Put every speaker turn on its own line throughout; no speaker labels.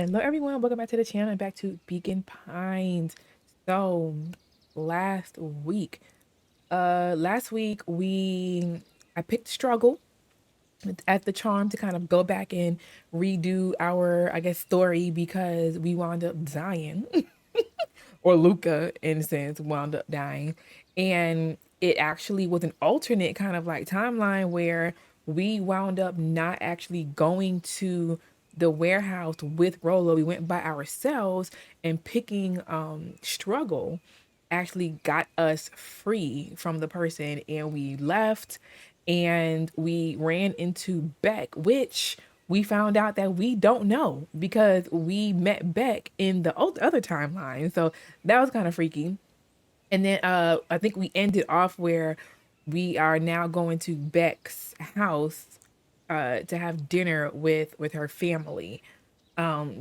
Hello everyone, welcome back to the channel and back to Beacon Pines. So last week, I picked struggle at the charm to kind of go back and redo our, I guess, story because we wound up dying. Or Luca in a sense wound up dying. And it actually was an alternate kind of like timeline where we wound up not actually going to the warehouse with Rolo. We went by ourselves and picking struggle actually got us free from the person, and we left and we ran into Beck, which we found out that we don't know because we met Beck in the other timeline. So that was kind of freaky. And then I think we ended off where we are now going to Beck's house to have dinner with her family,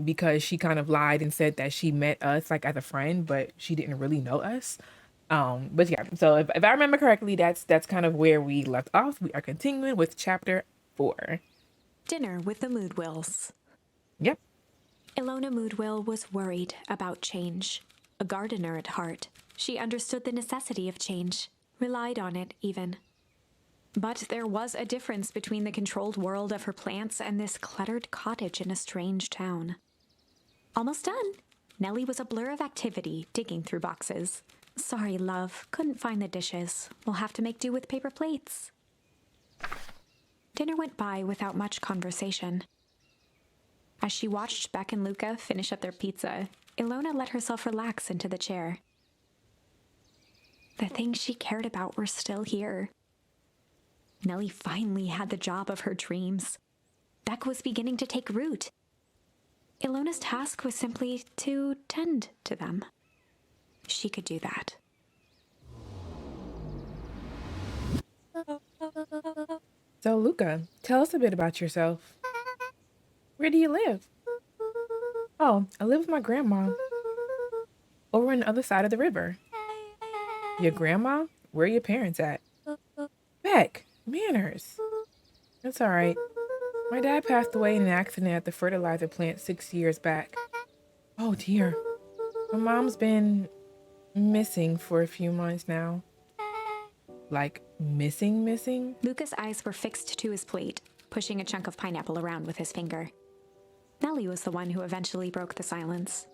because she kind of lied and said that she met us like as a friend, but she didn't really know us. But yeah, so if I remember correctly, that's kind of where we left off. We are continuing with chapter 4.
Dinner with the Moodwills.
Yep.
Ilona Moodwill was worried about change. A gardener at heart, she understood the necessity of change, relied on it even. But there was a difference between the controlled world of her plants and this cluttered cottage in a strange town. Almost done. Nellie was a blur of activity, digging through boxes. Sorry, love, couldn't find the dishes. We'll have to make do with paper plates. Dinner went by without much conversation. As she watched Beck and Luca finish up their pizza, Ilona let herself relax into the chair. The things she cared about were still here. Nellie finally had the job of her dreams. Beck was beginning to take root. Ilona's task was simply to tend to them. She could do that.
So Luca, tell us a bit about yourself. Where do you live? Oh, I live with my grandma over on the other side of the river. Your grandma? Where are your parents at? Beck, manners. That's all right. My dad passed away in an accident at the fertilizer plant 6 years back. Oh dear. My mom's been missing for a few months now. Like missing?
Luca's eyes were fixed to his plate, pushing a chunk of pineapple around with his finger. Nellie was the one who eventually broke the silence.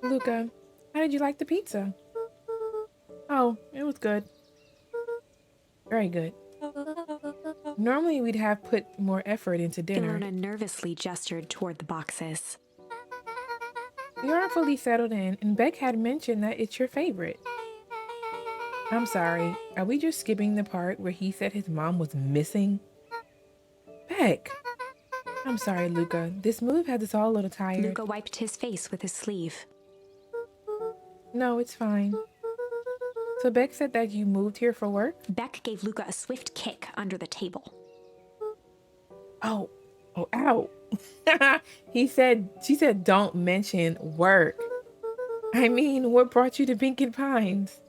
Luca, how did you like the pizza? Oh, it was good. Very good. Normally we'd have put more effort into dinner.
Ilona nervously gestured toward the boxes.
We aren't fully settled in, and Beck had mentioned that it's your favorite. I'm sorry, are we just skipping the part where he said his mom was missing? Beck! I'm sorry, Luca. This move had us all a little tired.
Luca wiped his face with his sleeve.
No, it's fine. So Beck said that you moved here for work?
Beck gave Luca a swift kick under the table.
Oh, ow. She said don't mention work. I mean, what brought you to Beacon Pines?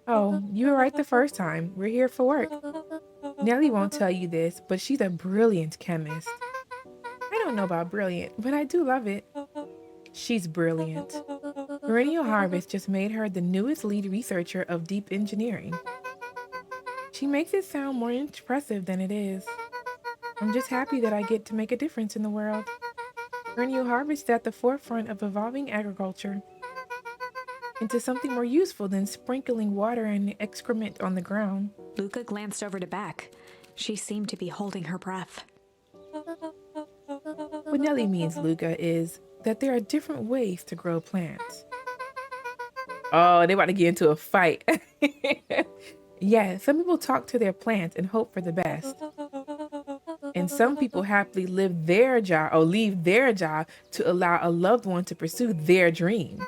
Oh, you were right the first time. We're here for work. Nellie won't tell you this, but she's a brilliant chemist. I don't know about brilliant, but I do love it. She's brilliant. Perennial Harvest just made her the newest lead researcher of deep engineering. She makes it sound more impressive than it is. I'm just happy that I get to make a difference in the world. Perennial Harvest is at the forefront of evolving agriculture into something more useful than sprinkling water and excrement on the ground.
Luca glanced over to Beck. She seemed to be holding her breath.
What Nellie means, Luca, is that there are different ways to grow plants. Oh, they about to get into a fight. Yeah, some people talk to their plants and hope for the best. And some people happily leave their job to allow a loved one to pursue their dream.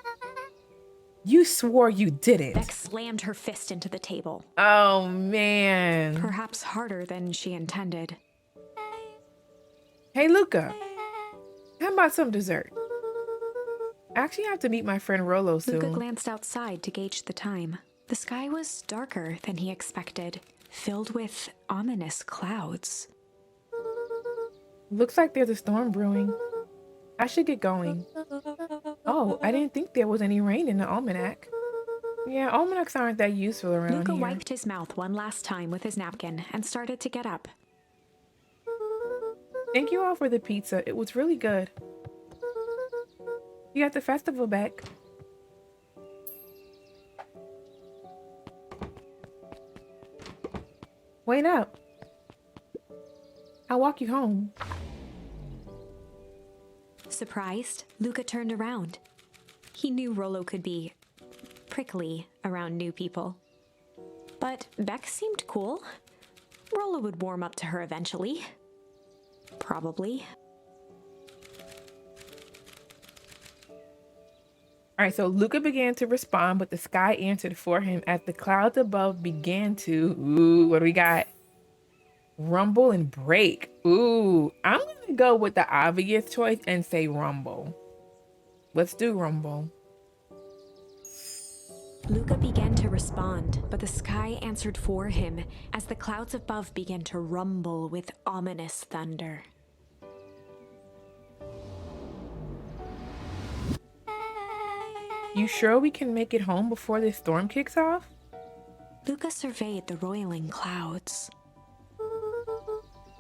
You swore you didn't.
Beck slammed her fist into the table.
Oh, man.
Perhaps harder than she intended.
Hey, Luca. How about some dessert? I actually have to meet my friend Rolo soon.
Luca glanced outside to gauge the time. The sky was darker than he expected, filled with ominous clouds.
Looks like there's a storm brewing. I should get going. Oh, I didn't think there was any rain in the almanac. Yeah, almanacs aren't that useful around
Luca
here.
wiped his mouth one last time with his napkin and started to get up.
Thank you all for the pizza. It was really good. You got the festival back. Wait up. I'll walk you home.
Surprised, Luca turned around. He knew Rollo could be prickly around new people. But Beck seemed cool. Rollo would warm up to her eventually. Probably.
All right, so Luca began to respond, but the sky answered for him as the clouds above began to, ooh, what do we got? Rumble and break. Ooh, I'm going to go with the obvious choice and say rumble. Let's do rumble.
Luca began to respond, but the sky answered for him as the clouds above began to rumble with ominous thunder.
You sure we can make it home before this storm kicks off?
Luca surveyed the roiling clouds.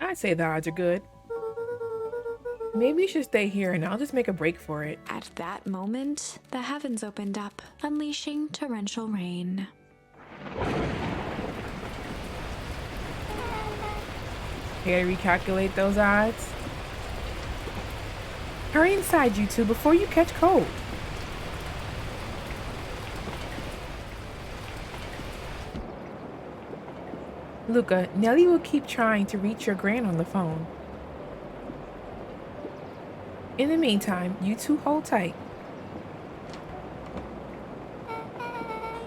I'd say the odds are good. Maybe you should stay here and I'll just make a break for it.
At that moment, the heavens opened up, unleashing torrential rain.
Here to recalculate those odds. Hurry inside, you two, before you catch cold. Luca, Nellie will keep trying to reach your gran on the phone. In the meantime, you two hold tight.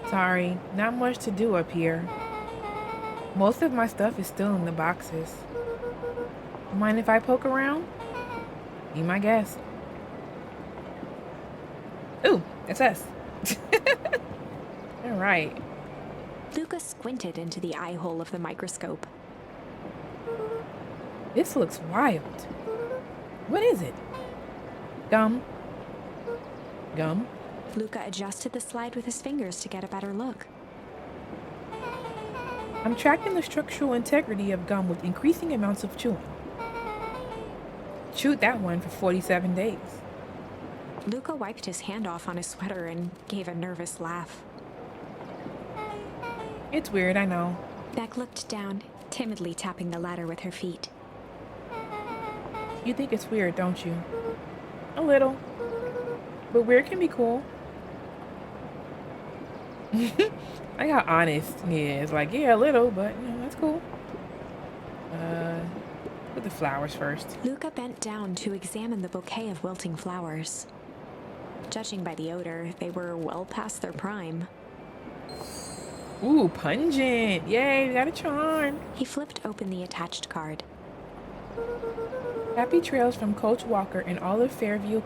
Sorry, not much to do up here. Most of my stuff is still in the boxes. Mind if I poke around? Be my guest. Ooh, it's us. All right.
Luca squinted into the eye hole of the microscope.
This looks wild. What is it? Gum. Gum.
Luca adjusted the slide with his fingers to get a better look.
I'm tracking the structural integrity of gum with increasing amounts of chewing. Chewed that one for 47 days.
Luca wiped his hand off on his sweater and gave a nervous laugh.
It's weird, I know.
Beck looked down, timidly tapping the ladder with her feet.
You think it's weird, don't you? A little. But weird can be cool. I got honest. Yeah, it's like, yeah, a little, but you know, that's cool. Put the flowers first.
Luca bent down to examine the bouquet of wilting flowers. Judging by the odor, they were well past their prime.
Ooh, pungent. Yay, we got a charm.
He flipped open the attached card.
Happy trails from Coach Walker and all of Fairview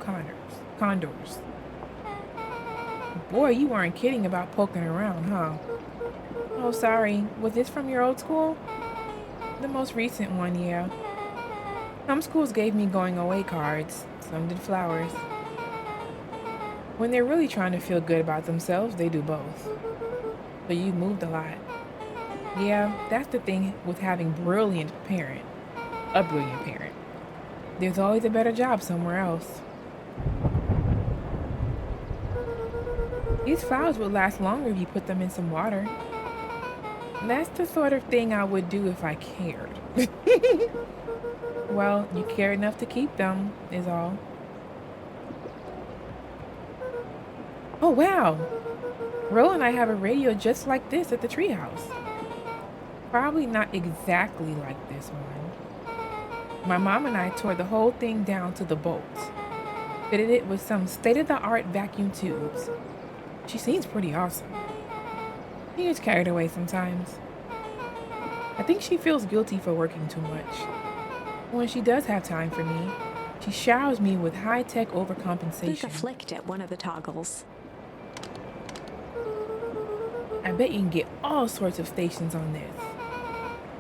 Condors. Boy, you weren't kidding about poking around, huh? Oh, sorry. Was this from your old school? The most recent one, yeah. Some schools gave me going away cards. Some did flowers. When they're really trying to feel good about themselves, they do both. But you moved a lot. Yeah, that's the thing with having a brilliant parent. There's always a better job somewhere else. These flowers would last longer if you put them in some water. That's the sort of thing I would do if I cared. Well, you care enough to keep them, is all. Oh, wow. Ro and I have a radio just like this at the treehouse. Probably not exactly like this one. My mom and I tore the whole thing down to the bolts. Fitted it with some state-of-the-art vacuum tubes. She seems pretty awesome. She gets carried away sometimes. I think she feels guilty for working too much. When she does have time for me, she showers me with high-tech overcompensation.
Luca flicked at one of the toggles.
I bet you can get all sorts of stations on this.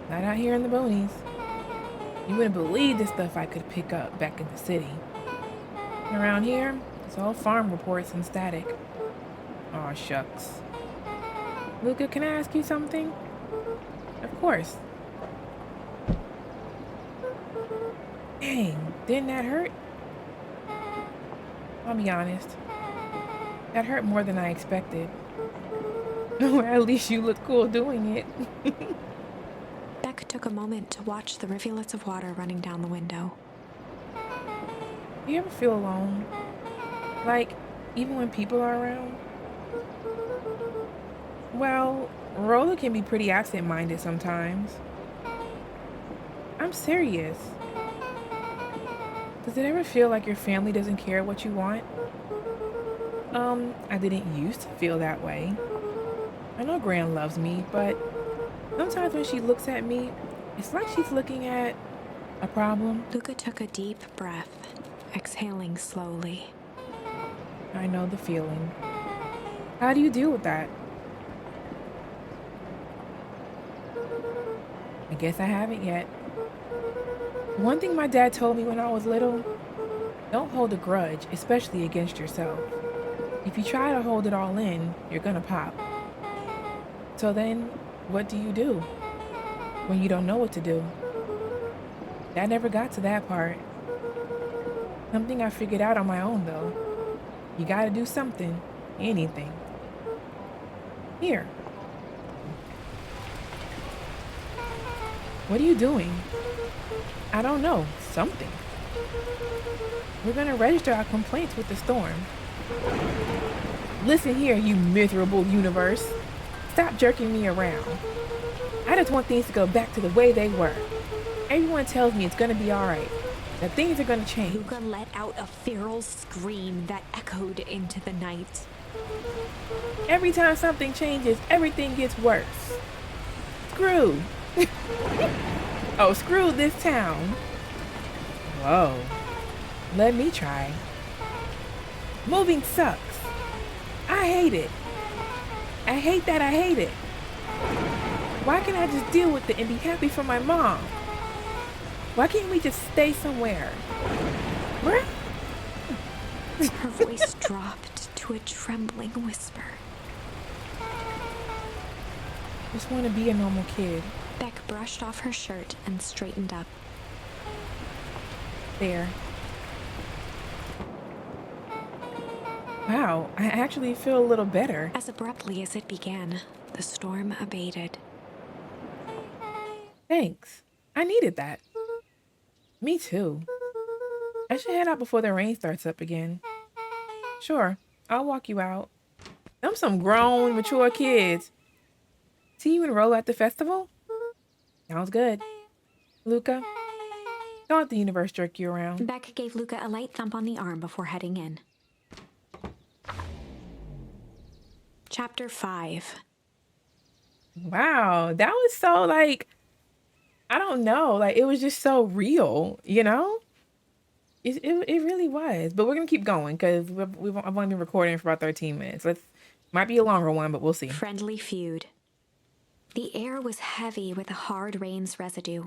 Not out here in the boonies. You wouldn't believe the stuff I could pick up back in the city. Around here, it's all farm reports and static. Aw, shucks. Luca, can I ask you something? Of course. Dang, didn't that hurt? I'll be honest. That hurt more than I expected. Or at least you look cool doing it.
Beck took a moment to watch the rivulets of water running down the window.
Do you ever feel alone? Like, even when people are around? Well, Rolla can be pretty absent-minded sometimes. I'm serious. Does it ever feel like your family doesn't care what you want? I didn't used to feel that way. I know Gran loves me, but sometimes when she looks at me, it's like she's looking at a problem.
Luca took a deep breath, exhaling slowly.
I know the feeling. How do you deal with that? I guess I haven't yet. One thing my dad told me when I was little, don't hold a grudge, especially against yourself. If you try to hold it all in, you're gonna pop. So then, what do you do when you don't know what to do? Dad never got to that part. Something I figured out on my own though. You gotta do something, anything. Here. What are you doing? I don't know, something. We're gonna register our complaints with the storm. Listen here, you miserable universe. Stop jerking me around. I just want things to go back to the way they were. Everyone tells me it's gonna be alright, that things are gonna change.
Luca let out a feral scream that echoed into the night.
Every time something changes, everything gets worse. Screw. Oh, screw this town. Whoa. Let me try. Moving sucks. I hate it. I hate that I hate it. Why can't I just deal with it and be happy for my mom? Why can't we just stay somewhere? Where?
Her voice dropped to a trembling whisper.
Just want to be a normal kid.
Beck brushed off her shirt and straightened up.
There. Wow, I actually feel a little better.
As abruptly as it began, the storm abated.
Thanks. I needed that. Me too. I should head out before the rain starts up again. Sure, I'll walk you out. Them some grown, mature kids. See you and Rolla at the festival? Sounds good. Luca, don't let the universe jerk you around.
Beck gave Luca a light thump on the arm before heading in. Chapter 5.
Wow, that was so like, I don't know, like it was just so real, you know? It really was. But we're gonna keep going because I've only been recording for about 13 minutes. Might be a longer one, but we'll see.
Friendly Feud. The air was heavy with the hard rain's residue.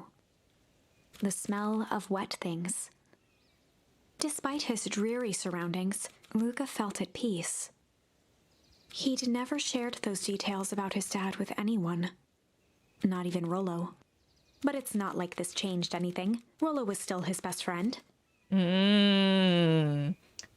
The smell of wet things. Despite his dreary surroundings, Luca felt at peace. He'd never shared those details about his dad with anyone. Not even Rollo. But it's not like this changed anything. Rollo was still his best friend.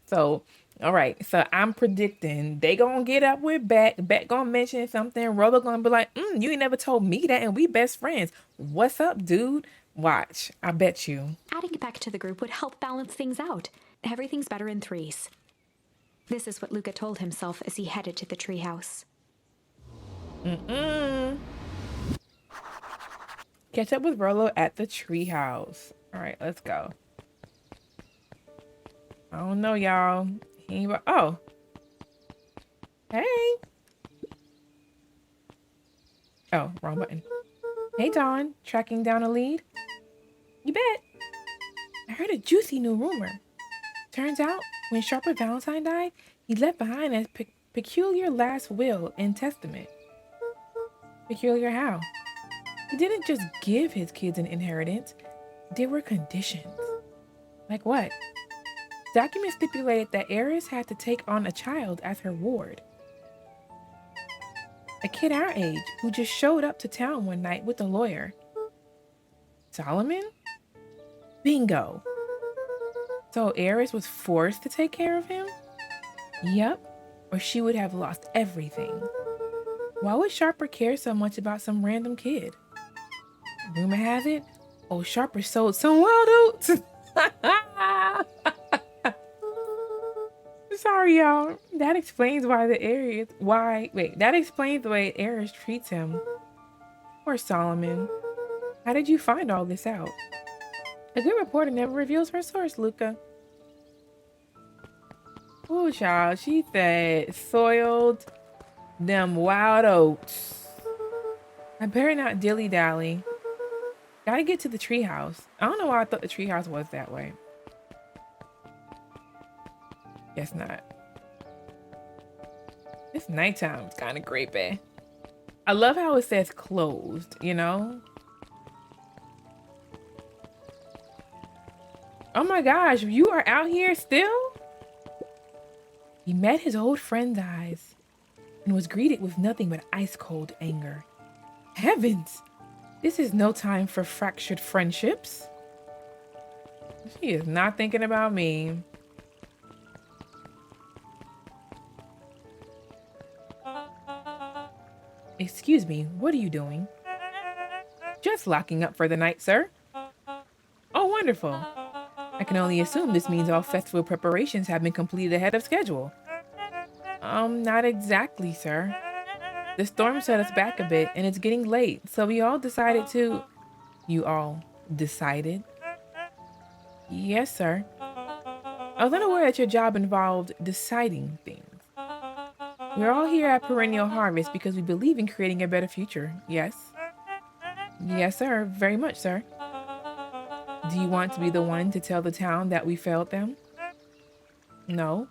So, all right. So I'm predicting they gonna get up with Beck. Beck gonna mention something. Rollo gonna be like, you ain't never told me that, and we best friends. What's up, dude? Watch. I bet you.
Adding Beck to the group would help balance things out. Everything's better in threes. This is what Luca told himself as he headed to the treehouse.
Catch up with Rollo at the treehouse. All right, let's go. I don't know, y'all. Oh. Hey. Oh, wrong button. Hey, Dawn. Tracking down a lead? You bet. I heard a juicy new rumor. Turns out, when Sharper Valentine died, he left behind a peculiar last will and testament. Peculiar how? He didn't just give his kids an inheritance. There were conditions. Like what? Documents stipulated that Eris had to take on a child as her ward. A kid our age who just showed up to town one night with a lawyer. Solomon? Bingo. So Eris was forced to take care of him? Yep, or she would have lost everything. Why would Sharper care so much about some random kid? Rumor has it, old Sharper sold some wild oats. Sorry, y'all. That explains why that explains the way Eris treats him. Poor Solomon. How did you find all this out? A good reporter never reveals her source, Luca. Oh, child, she said soiled them wild oats. I better not dilly-dally. Gotta get to the treehouse. I don't know why I thought the treehouse was that way. Guess not. It's nighttime. It's kind of creepy. I love how it says closed, you know? Oh my gosh, you are out here still? He met his old friend's eyes and was greeted with nothing but ice-cold anger. Heavens! This is no time for fractured friendships. She is not thinking about me. Excuse me, what are you doing? Just locking up for the night, sir. Oh, wonderful. I can only assume this means all festival preparations have been completed ahead of schedule. Not exactly, sir. The storm set us back a bit, and it's getting late, so we all decided to... You all decided? Yes, sir. I was unaware that your job involved deciding things. We're all here at Perennial Harvest because we believe in creating a better future, yes? Yes, sir. Very much, sir. Do you want to be the one to tell the town that we failed them? No.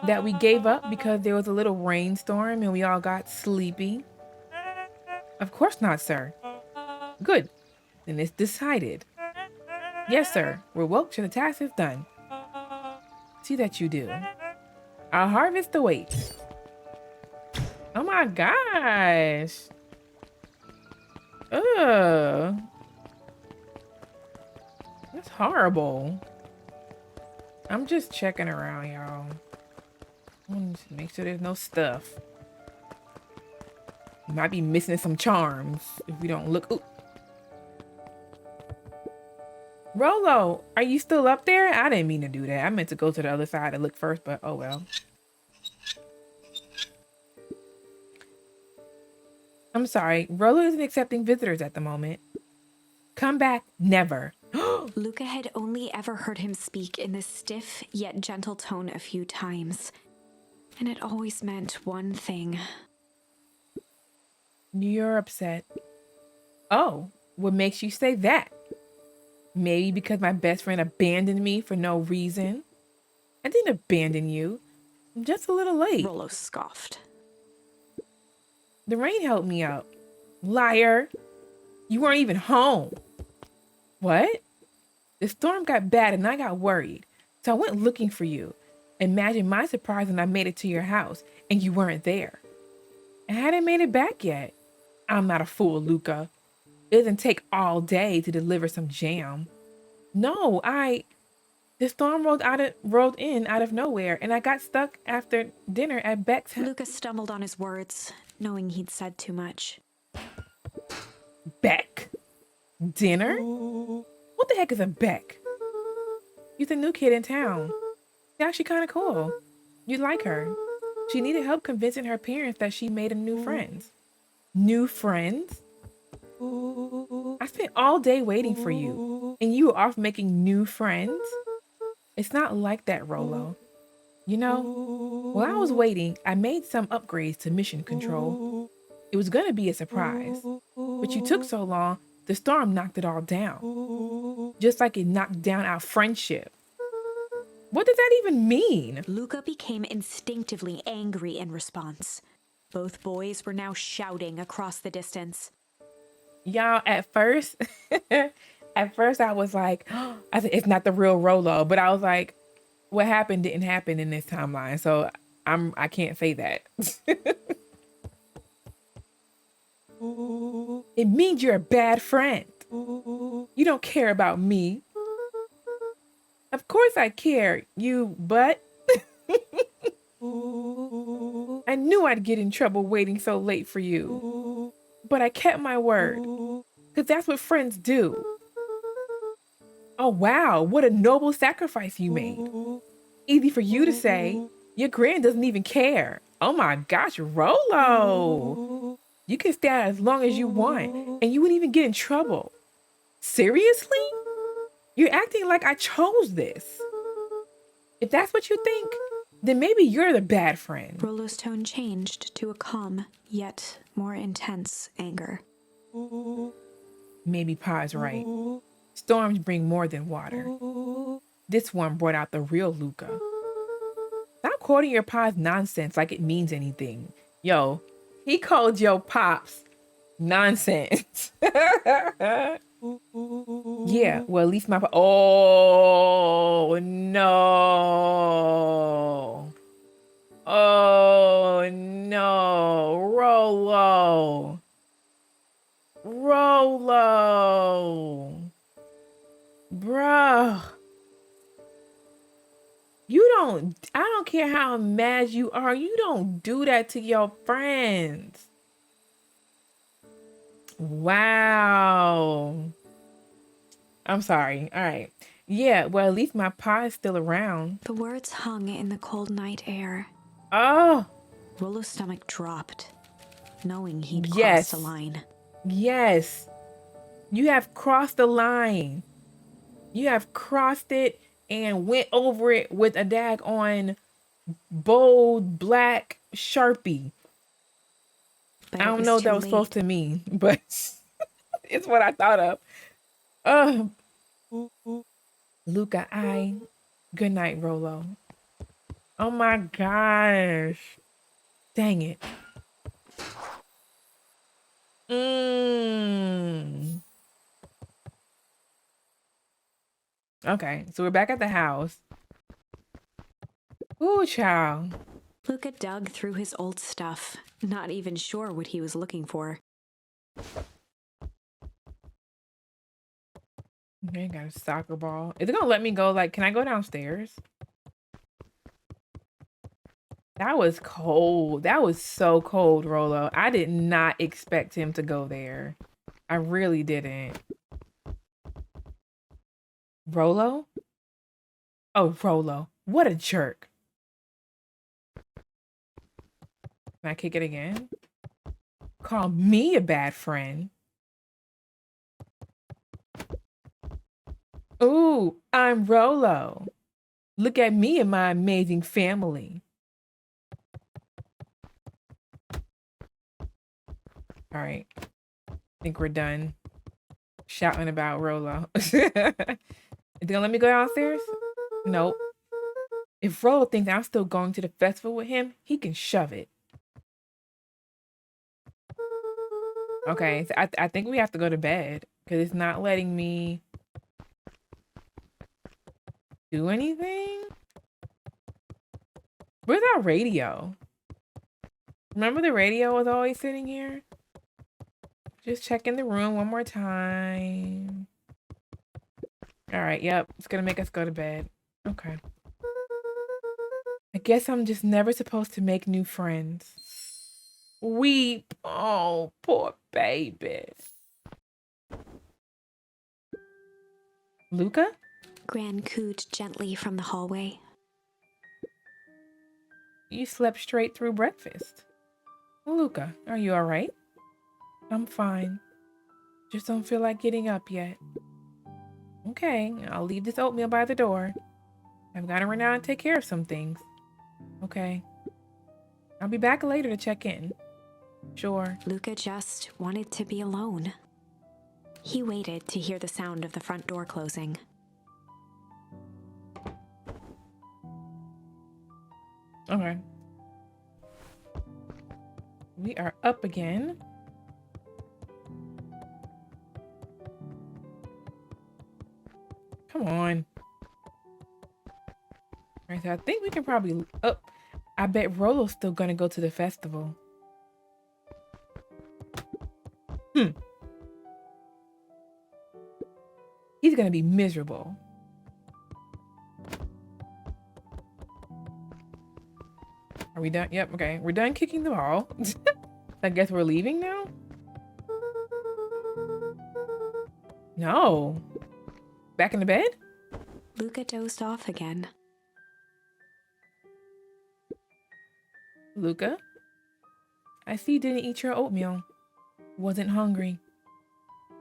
That we gave up because there was a little rainstorm and we all got sleepy? Of course not, sir. Good. Then it's decided. Yes, sir. We're woke and the task is done. See that you do. I'll harvest awaits. Oh my gosh. Ugh. That's horrible. I'm just checking around, y'all. I want to make sure there's no stuff. Might be missing some charms if we don't look. Ooh. Rolo, are you still up there? I didn't mean to do that. I meant to go to the other side and look first, but oh well. I'm sorry. Rolo isn't accepting visitors at the moment. Come back. Never.
Luca had only ever heard him speak in this stiff yet gentle tone a few times, and it always meant one thing.
You're upset. Oh, what makes you say that? Maybe because my best friend abandoned me for no reason? I didn't abandon you. I'm just a little late.
Rolo scoffed.
The rain helped me out. Liar. You weren't even home. What? The storm got bad and I got worried. So I went looking for you. Imagine my surprise when I made it to your house and you weren't there. I hadn't made it back yet. I'm not a fool, Luca. It doesn't take all day to deliver some jam. No, the storm rolled in out of nowhere, and I got stuck after dinner at Beck's house.
Luca stumbled on his words, knowing he'd said too much.
Beck? Dinner? What the heck is a Beck? She's a new kid in town. She's actually kind of cool. You'd like her. She needed help convincing her parents that she made new friends. New friends? I spent all day waiting for you, and you were off making new friends? It's not like that, Rolo. You know, while I was waiting, I made some upgrades to mission control. It was gonna be a surprise, but you took so long, the storm knocked it all down. Just like it knocked down our friendship. What does that even mean?
Luca became instinctively angry in response. Both boys were now shouting across the distance.
Y'all, at first I was like, I said, it's not the real Rolo. But I was like, what happened didn't happen in this timeline, so I can't say that. It means you're a bad friend. You don't care about me. Of course I care, you but I knew I'd get in trouble waiting so late for you. But I kept my word. Because that's what friends do. Oh wow, what a noble sacrifice you made. Easy for you to say. Your grand doesn't even care. Oh my gosh, Rolo. You can stay out as long as you want, and you wouldn't even get in trouble. Seriously? You're acting like I chose this. If that's what you think, then maybe you're the bad friend.
Rolo's tone changed to a calm, yet more intense anger.
Maybe Pa's right. Storms bring more than water. This one brought out the real Luca. Stop quoting your Pa's nonsense like it means anything. Yo, he called your pops nonsense. Yeah, well, at least my oh no. Oh no. Rolo. Bruh. I don't care how mad you are. You don't do that to your friends. Wow. I'm sorry. All right. Yeah, well, at least my pa is still around.
The words hung in the cold night air.
Oh,
Rolo's stomach dropped, knowing he'd
yes.
crossed a line.
Yes. You have crossed the line. You have crossed it and went over it with a daggone bold black Sharpie.
But
I don't know what that was supposed to mean, but it's what I thought of. Luca, good night, Rolo. Oh my gosh. Dang it. Okay, so we're back at the house. Ooh, child.
Luca dug through his old stuff, not even sure what he was looking for.
Okay, got a soccer ball. Is it gonna let me go? Like, can I go downstairs? That was cold. That was so cold, Rolo. I did not expect him to go there. I really didn't. Rolo? Oh, Rolo. What a jerk. Can I kick it again? Call me a bad friend. Ooh, I'm Rolo. Look at me and my amazing family. All right. I think we're done shouting about Rolo. Is it gonna let me go downstairs? Nope. If Rolo thinks I'm still going to the festival with him, he can shove it. Okay, so I think we have to go to bed because it's not letting me do anything. Where's our radio? Remember the radio was always sitting here? Just checking the room one more time. All right, yep, it's gonna make us go to bed. Okay. I guess I'm just never supposed to make new friends. Weep. Oh, poor baby. Luca?
Gran cooed gently from the hallway.
You slept straight through breakfast. Luca, are you all right? I'm fine. Just don't feel like getting up yet. Okay, I'll leave this oatmeal by the door. I've got to run out and take care of some things. Okay. I'll be back later to check in. Sure.
Luca just wanted to be alone. He waited to hear the sound of the front door closing.
Okay. We are up again. Come on. All Alright, so I think we can probably... Oh, I bet Rolo's still gonna go to the festival. He's gonna be miserable. Are we done? Yep, okay. We're done kicking the ball. I guess we're leaving now? No. Back in the bed?
Luca dozed off again.
Luca? I see you didn't eat your oatmeal. Wasn't hungry.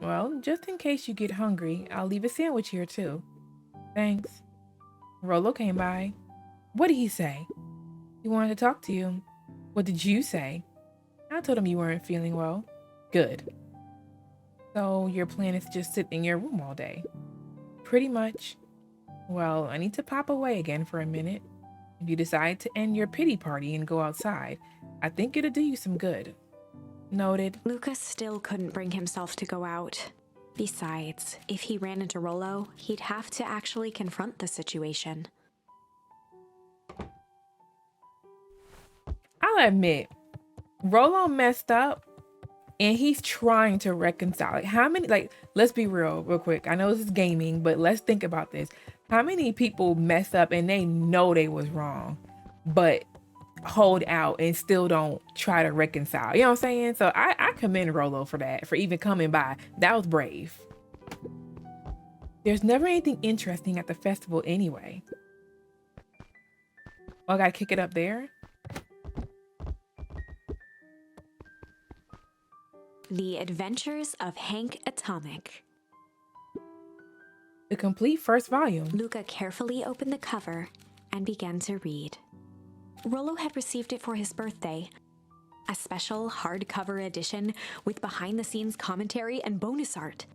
Well, just in case you get hungry, I'll leave a sandwich here too. Thanks. Rolo came by. What did he say? He wanted to talk to you. What did you say? I told him you weren't feeling well. Good. So your plan is to just sit in your room all day? Pretty much. Well, I need to pop away again for a minute. If you decide to end your pity party and go outside, I think it'll do you some good. Noted.
Luca still couldn't bring himself to go out. Besides, if he ran into Rolo, he'd have to actually confront the situation.
I'll admit, Rolo messed up and he's trying to reconcile. Like, how many, like, let's be real quick. I know this is gaming, but let's think about this. How many people mess up and they know they was wrong, but hold out and still don't try to reconcile? You know what I'm saying? So I commend Rolo for that, for even coming by. That was brave. There's never anything interesting at the festival anyway. Oh, I gotta kick it up there.
The Adventures of Hank Atomic.
The complete first volume.
Luca carefully opened the cover and began to read. Rolo had received it for his birthday. A special hardcover edition with behind-the-scenes commentary and bonus art.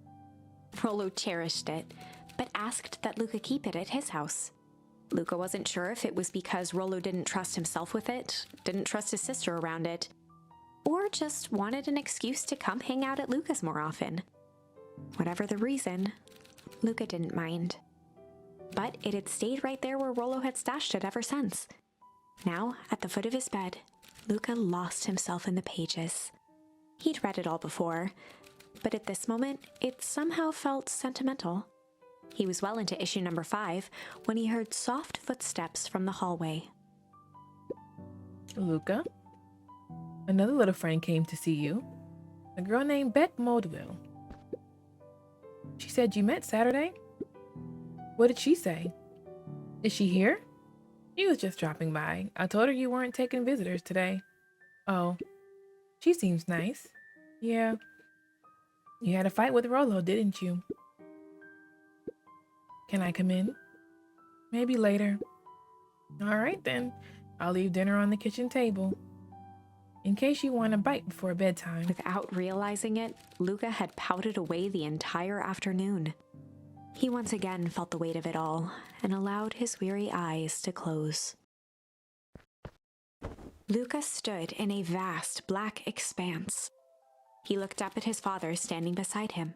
Rolo cherished it, but asked that Luca keep it at his house. Luca wasn't sure if it was because Rolo didn't trust himself with it, didn't trust his sister around it, or just wanted an excuse to come hang out at Luca's more often. Whatever the reason, Luca didn't mind. But it had stayed right there where Rolo had stashed it ever since. Now, at the foot of his bed, Luca lost himself in the pages. He'd read it all before, but at this moment, it somehow felt sentimental. He was well into issue number 5 when he heard soft footsteps from the hallway.
Luca? Another little friend came to see you. A girl named Beck Moldville. She said you met Saturday? What did she say? Is she here? She was just dropping by. I told her you weren't taking visitors today. Oh, she seems nice. Yeah. You had a fight with Rolo, didn't you? Can I come in? Maybe later. All right then. I'll leave dinner on the kitchen table, in case you want a bite before bedtime.
Without realizing it, Luca had pouted away the entire afternoon. He once again felt the weight of it all and allowed his weary eyes to close. Luca stood in a vast black expanse. He looked up at his father standing beside him.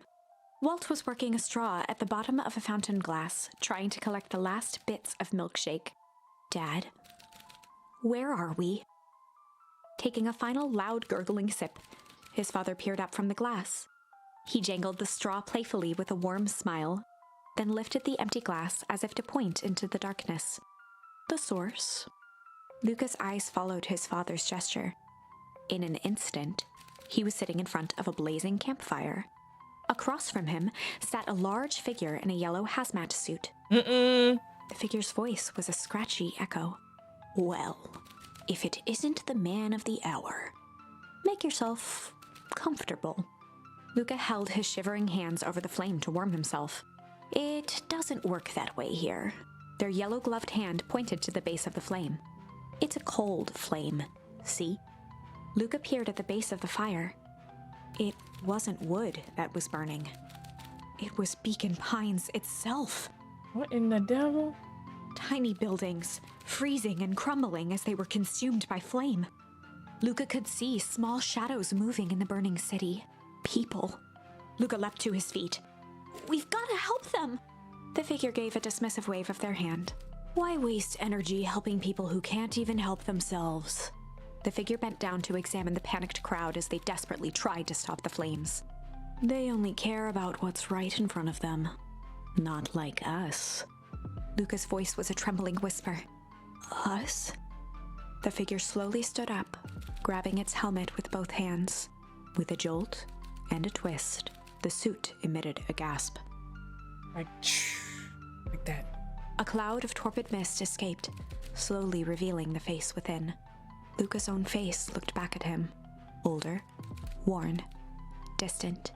Walt was working a straw at the bottom of a fountain glass, trying to collect the last bits of milkshake. Dad, where are we? Taking a final loud gurgling sip, his father peered up from the glass. He jangled the straw playfully with a warm smile, then lifted the empty glass as if to point into the darkness. The source. Luca's eyes followed his father's gesture. In an instant, he was sitting in front of a blazing campfire. Across from him sat a large figure in a yellow hazmat suit. The figure's voice was a scratchy echo. Well, if it isn't the man of the hour, make yourself comfortable. Luca held his shivering hands over the flame to warm himself. It doesn't work that way here. Their yellow-gloved hand pointed to the base of the flame. It's a cold flame, see? Luca peered at the base of the fire. It wasn't wood that was burning. It was Beacon Pines itself.
What in the devil?
Tiny buildings, freezing and crumbling as they were consumed by flame. Luca could see small shadows moving in the burning city. People. Luca leapt to his feet. We've got to help them! The figure gave a dismissive wave of their hand. Why waste energy helping people who can't even help themselves? The figure bent down to examine the panicked crowd as they desperately tried to stop the flames. They only care about what's right in front of them. Not like us. Luca's voice was a trembling whisper. Us? The figure slowly stood up, grabbing its helmet with both hands. With a jolt and a twist, the suit emitted a gasp.
Like that.
A cloud of torpid mist escaped, slowly revealing the face within. Luca's own face looked back at him. Older, worn, distant.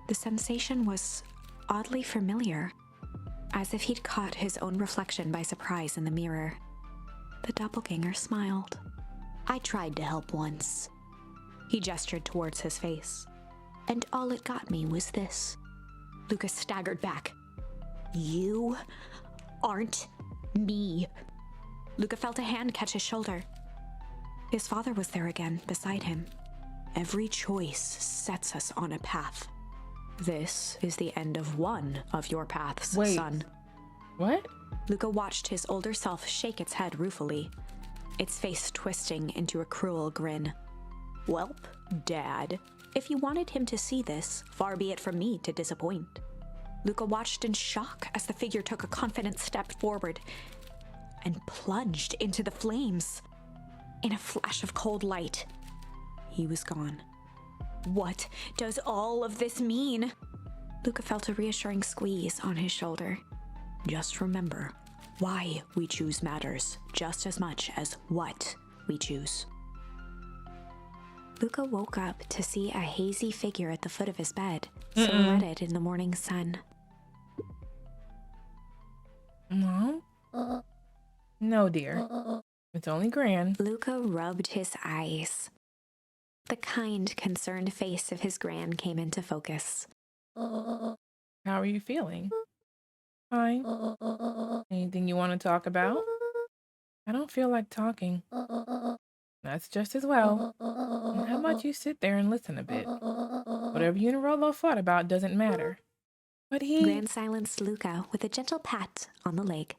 The sensation was oddly familiar, as if he'd caught his own reflection by surprise in the mirror. The doppelganger smiled. I tried to help once. He gestured towards his face. And all it got me was this. Luca staggered back. You aren't me. Luca felt a hand catch his shoulder. His father was there again, beside him. Every choice sets us on a path. This is the end of one of your paths, son.
What?
Luca watched his older self shake its head ruefully, its face twisting into a cruel grin. Welp, Dad, if you wanted him to see this, far be it from me to disappoint. Luca watched in shock as the figure took a confident step forward and plunged into the flames. In a flash of cold light, he was gone. What does all of this mean? Luca felt a reassuring squeeze on his shoulder. Just remember, why we choose matters just as much as what we choose. Luca woke up to see a hazy figure at the foot of his bed, silhouetted in the morning sun.
No? No, dear. It's only Gran.
Luca rubbed his eyes. The kind, concerned face of his Gran came into focus.
How are you feeling? Fine. Anything you want to talk about? I don't feel like talking. That's just as well. How about you sit there and listen a bit? Whatever you and Rolo fought about doesn't matter. But
Gran silenced Luca with a gentle pat on the leg.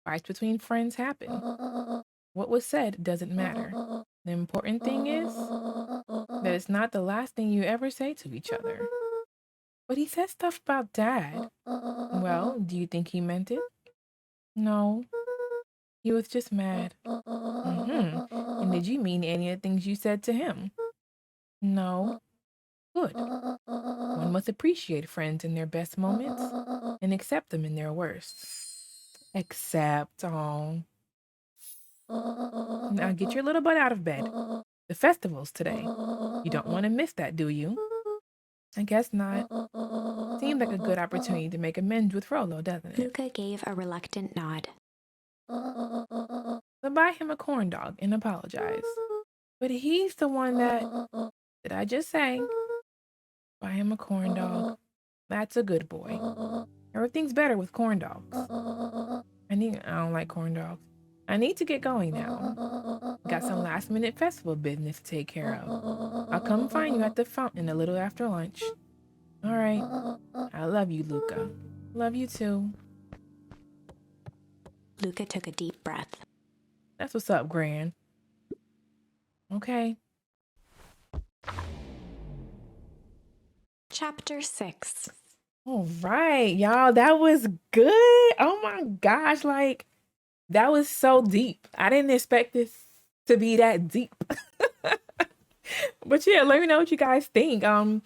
Fights between friends happen. What was said doesn't matter. The important thing is that it's not the last thing you ever say to each other. But he said stuff about Dad. Well, do you think he meant it? No. He was just mad. And did you mean any of the things you said to him? No. Good. One must appreciate friends in their best moments and accept them in their worst. Accept, Now get your little butt out of bed. The festival's today. You don't want to miss that, do you? I guess not. Seemed like a good opportunity to make amends with Frollo, doesn't it?
Luca gave a reluctant nod.
So buy him a corn dog and apologize. But he's the one that... Did I just say? Buy him a corn dog. That's a good boy. Everything's better with corn dogs. I don't like corn dogs. I need to get going now. Got some last minute festival business to take care of. I'll come find you at the fountain a little after lunch. All right. I love you, Luca. Love you too.
Luca took a deep breath.
That's what's up, Gran. Okay.
Chapter 6.
All right, y'all. That was good. Oh my gosh. Like, that was so deep. I didn't expect this to be that deep. But yeah, let me know what you guys think. I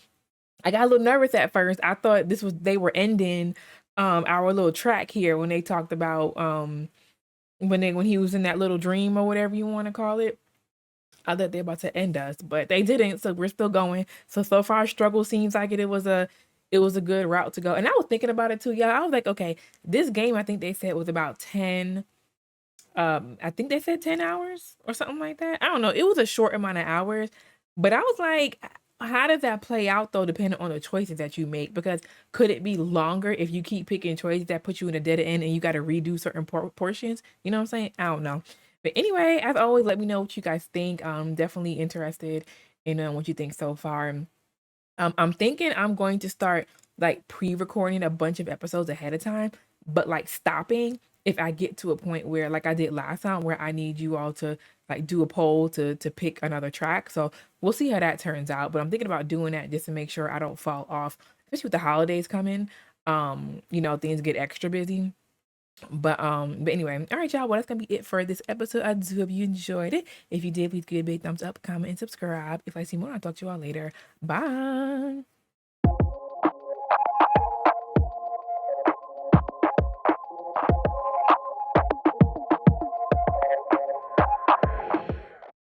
got a little nervous at first. I thought they were ending our little track here when they talked about when he was in that little dream or whatever you want to call it. I thought they were about to end us, but they didn't, so we're still going. So far struggle seems like it was a good route to go. And I was thinking about it too, y'all. I was like, okay, this game I think they said was about 10 I think they said 10 hours or something like that. I don't know. It was a short amount of hours, but I was like, how does that play out though, depending on the choices that you make? Because could it be longer if you keep picking choices that put you in a dead end and you got to redo certain portions? You know what I'm saying? I don't know. But anyway, as always, let me know what you guys think. I'm definitely interested in what you think so far. I'm thinking I'm going to start like pre-recording a bunch of episodes ahead of time, but like stopping if I get to a point where, like I did last time, where I need you all to like do a poll to pick another track. So we'll see how that turns out. But I'm thinking about doing that just to make sure I don't fall off, especially with the holidays coming. You know, things get extra busy. But anyway, all right, y'all. Well, that's gonna be it for this episode. I do hope you enjoyed it. If you did, please give it a big thumbs up, comment, and subscribe. If I see more, I'll talk to you all later. Bye.